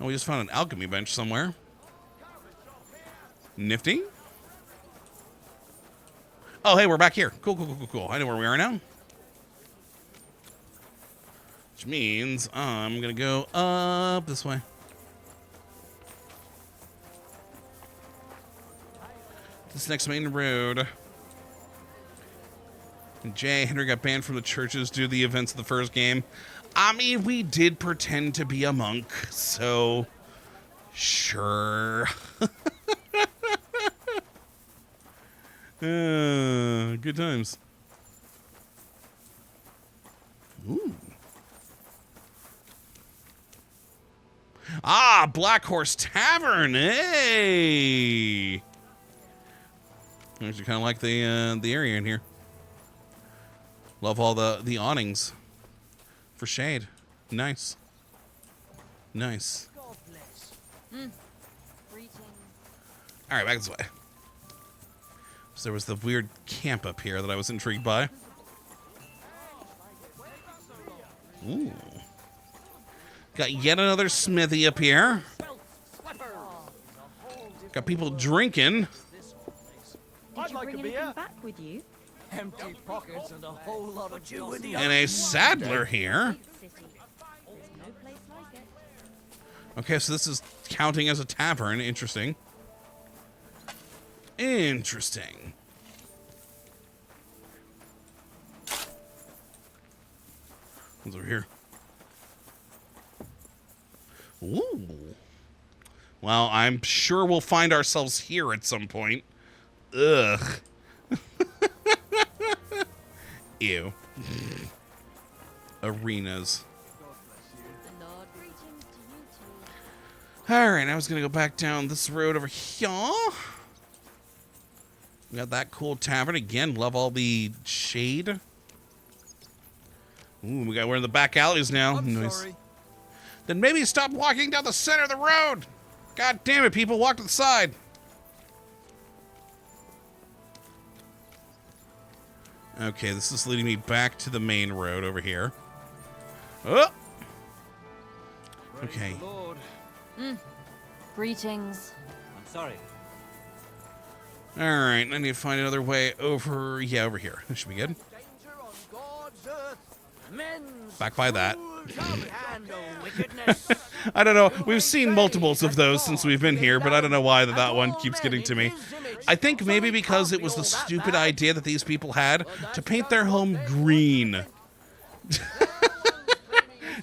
Oh, we just found an alchemy bench somewhere. Nifty. Oh, hey, we're back here. Cool, cool, cool, cool, cool. I know where we are now. Which means I'm going to go up this way. This next main road. And Henry got banned from the churches due to the events of the first game. I mean, we did pretend to be a monk, so sure. Good times. Ooh. Ah, Black Horse Tavern. Hey. I actually kind of like the area in here. Love all the awnings for shade. Nice. Nice. God bless. Greetings. All right, back this way. So there was the weird camp up here that I was intrigued by. Ooh. Got yet another smithy up here. Got people drinking. Did you bring anything back with you? Empty pockets and a whole lot of you in the And a saddler here. City. There's no place like it. Okay, so this is counting as a tavern. Interesting. Interesting. What's over here? Ooh. Well, I'm sure we'll find ourselves here at some point. Ugh. Ew. Arenas. Alright, I was gonna go back down this road over here. We got that cool tavern again. Love all the shade. Ooh, we're in the back alleys now. Nice. Sorry. Then maybe stop walking down the center of the road. God damn it, people, walk to the side. Okay, this is leading me back to the main road over here. Oh! Okay. Lord. Greetings. I'm sorry. Alright, I need to find another way over. Yeah, over here. That should be good. Danger on God's earth. Men's Back by that. can't handle wickedness. I don't know. We've seen multiples of those since we've been here, but I don't know why that one keeps getting to me. I think maybe because it was the stupid idea that these people had to paint their home green.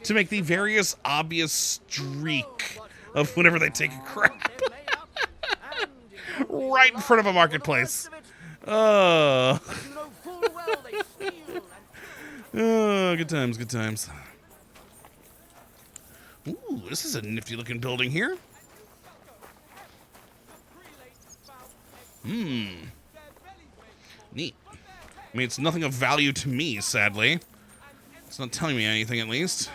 To make the various obvious streak of whenever they take a crap. Right in front of a marketplace. Oh, good times, good times. Ooh, this is a nifty looking building here. Neat. I mean, it's nothing of value to me, sadly. It's not telling me anything, at least.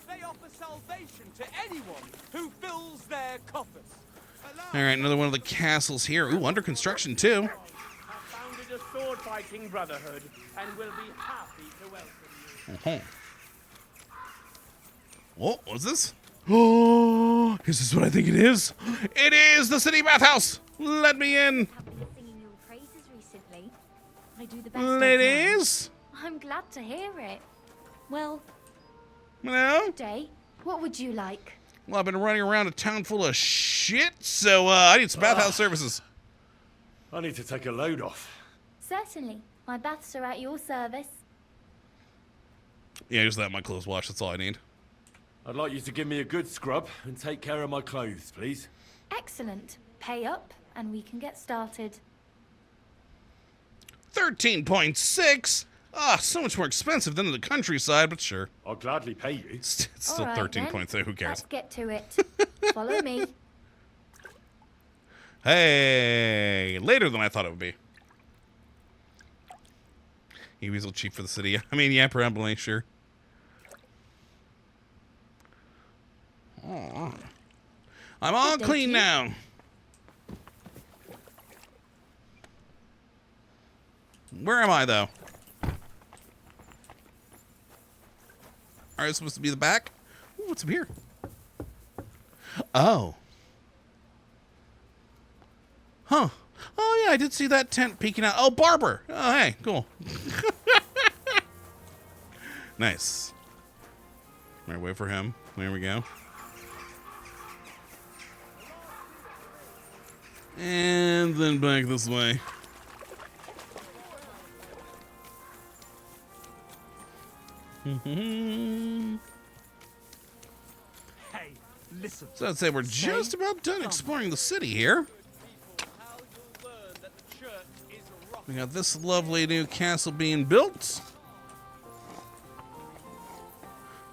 They offer salvation to anyone who fills their coffers. Alright, another one of the castles here. Ooh, under construction, too. Have founded a sword-fighting brotherhood and will be happy to welcome you. Oh, what's this? Oh, is this what I think it is? It is the city bathhouse. Let me in. Have been singing your praises recently. I do the best Ladies. I can. I'm glad to hear it. Well, Hello? good day. What would you like? Well, I've been running around a town full of shit, so I need some bathhouse services. I need to take a load off. Certainly. My baths are at your service. Yeah, just let my clothes wash. That's all I need. I'd like you to give me a good scrub and take care of my clothes, please. Excellent. Pay up, and we can get started. 13.6? Ah, so much more expensive than in the countryside, but sure. I'll gladly pay you. It's still All right, 13.3. Who cares? Let's get to it. Follow me. Hey, later than I thought it would be. EVs will cheap for the city. I mean, yeah, probably, sure. Oh. I'm all Good day clean to you. now. Where am I, though? Are I supposed to be the back? what's up here? Oh. Huh. Oh, yeah, I did see that tent peeking out. Oh, barber. Oh, hey, cool. Nice. All right, wait for him. There we go. And then back this way. Hey, listen. So I'd say we're just about done exploring the city here. We got this lovely new castle being built.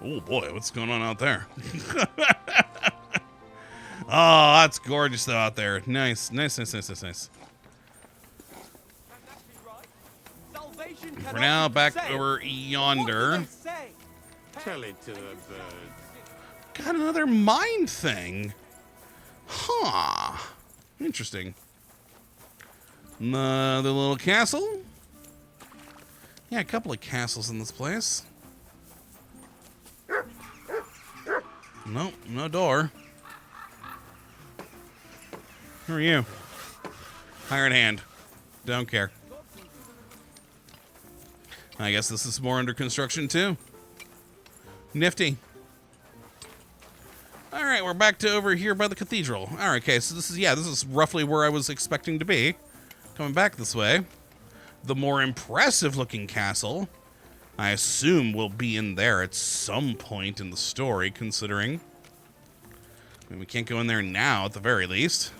Oh boy, what's going on out there? Oh, that's gorgeous though out there. Nice, nice, nice, nice, nice, nice. For now, back over yonder. Tell it to the bird. Got another mine thing. Huh. Interesting. Another little castle. Yeah, a couple of castles in this place. Nope, no door. Who are you? Hired hand. Don't care. I guess this is more under construction too. Nifty. All right, we're back to over here by the cathedral. All right, okay, so this is roughly where I was expecting to be. Coming back this way. The more impressive looking castle, I assume, will be in there at some point in the story, considering. I mean, we can't go in there now, at the very least.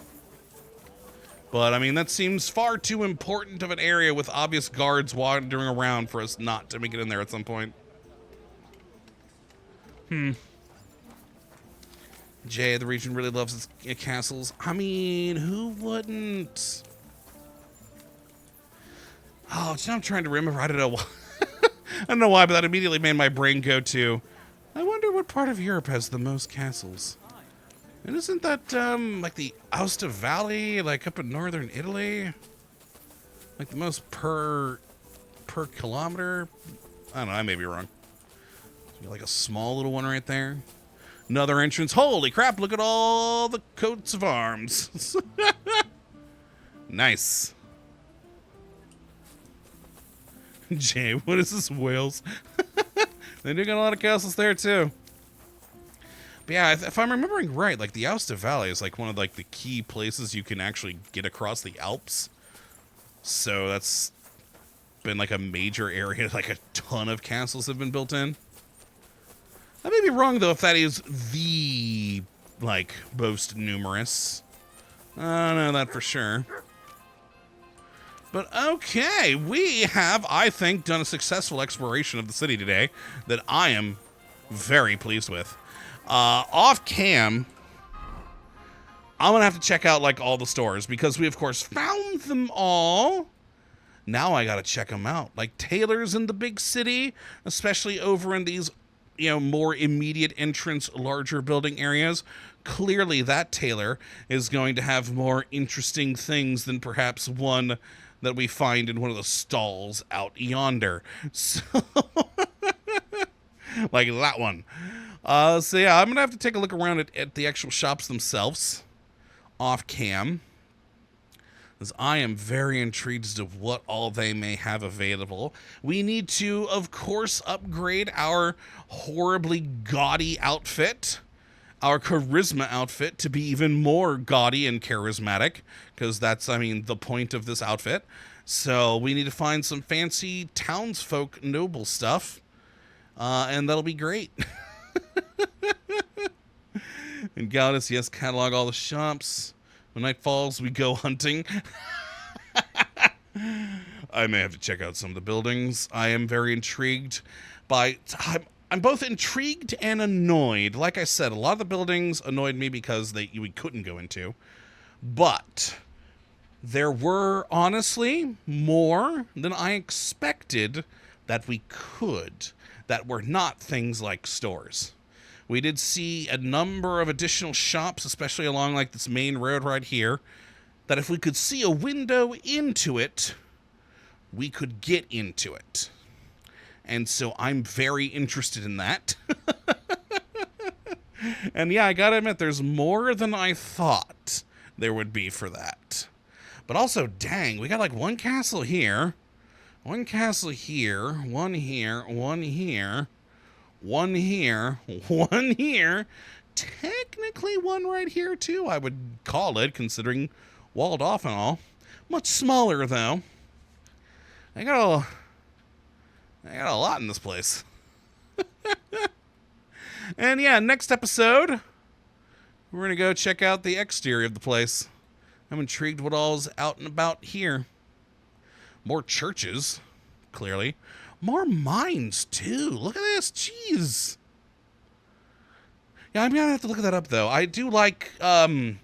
But, I mean, that seems far too important of an area with obvious guards wandering around for us not to make it in there at some point. Jay, the region really loves its castles. I mean, who wouldn't? Oh, I'm trying to remember. I don't know why. I don't know why, but that immediately made my brain go to, I wonder what part of Europe has the most castles. And isn't that, like the Aosta Valley, like up in northern Italy? Like the most per kilometer? I don't know, I may be wrong. Like a small little one right there. Another entrance. Holy crap, look at all the coats of arms. Nice. Jay, what is this, Wales? They do got a lot of castles there, too. But yeah, if I'm remembering right, like the Aosta Valley is like one of like the key places you can actually get across the Alps. So that's been like a major area, like a ton of castles have been built in. I may be wrong, though, if that is the, like, most numerous. I don't know that for sure. But, okay, we have, I think, done a successful exploration of the city today that I am very pleased with. Off cam, I'm going to have to check out, like, all the stores because we, of course, found them all. Now I got to check them out. Like, Taylor's in the big city, especially over in these, you know, more immediate entrance, larger building areas. Clearly that Taylor is going to have more interesting things than perhaps one that we find in one of the stalls out yonder. So, like that one. So yeah, I'm going to have to take a look around at the actual shops themselves off cam, as I am very intrigued as to what all they may have available. We need to, of course, upgrade our horribly gaudy outfit, our charisma outfit, to be even more gaudy and charismatic, because that's, I mean, the point of this outfit. So we need to find some fancy townsfolk noble stuff, and that'll be great. And Gaudius, yes, catalog all the shops. When night falls, we go hunting. I may have to check out some of the buildings. I am very intrigued by... I'm both intrigued and annoyed. Like I said, a lot of the buildings annoyed me because we couldn't go into. But there were, honestly, more than I expected that we could, that were not things like stores. We did see a number of additional shops, especially along like this main road right here, that if we could see a window into it, we could get into it. And so I'm very interested in that. And yeah, I gotta admit, there's more than I thought there would be for that. But also, dang, we got like one castle here, one castle here, one here, one here, one here, one here. Technically one right here too, I would call it, considering walled off and all. Much smaller though. I got a lot in this place. And yeah, next episode, we're going to go check out the exterior of the place. I'm intrigued what all's out and about here. More churches, clearly. More mines, too. Look at this. Jeez. Yeah, I'm going to have to look that up, though. I do like, oh,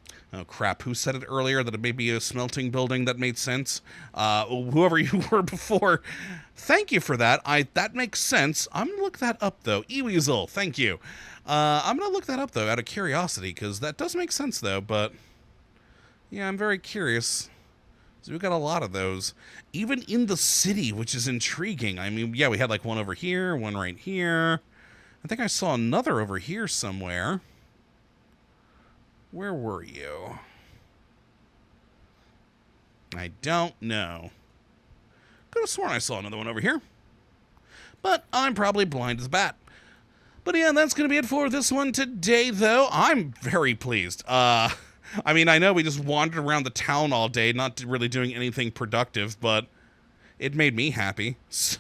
crap. Who said it earlier that it may be a smelting building? That made sense. Whoever you were before, thank you for that. That makes sense. I'm going to look that up, though. Eweasel, thank you. I'm going to look that up, though, out of curiosity, because that does make sense, though, but yeah, I'm very curious. So we've got a lot of those. Even in the city, which is intriguing. I mean, yeah, we had like one over here, one right here. I think I saw another over here somewhere. Where were you? I don't know. Could have sworn I saw another one over here. But I'm probably blind as a bat. But yeah, that's going to be it for this one today, though. I'm very pleased. I mean, I know we just wandered around the town all day, not really doing anything productive, but it made me happy. So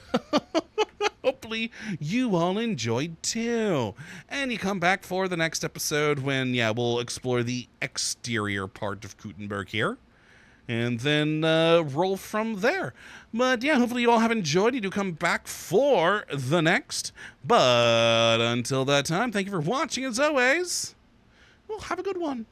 hopefully you all enjoyed too. And you come back for the next episode when, yeah, we'll explore the exterior part of Kuttenberg here. And then roll from there. But yeah, hopefully you all have enjoyed. You do come back for the next. But until that time, thank you for watching as always. Well, have a good one.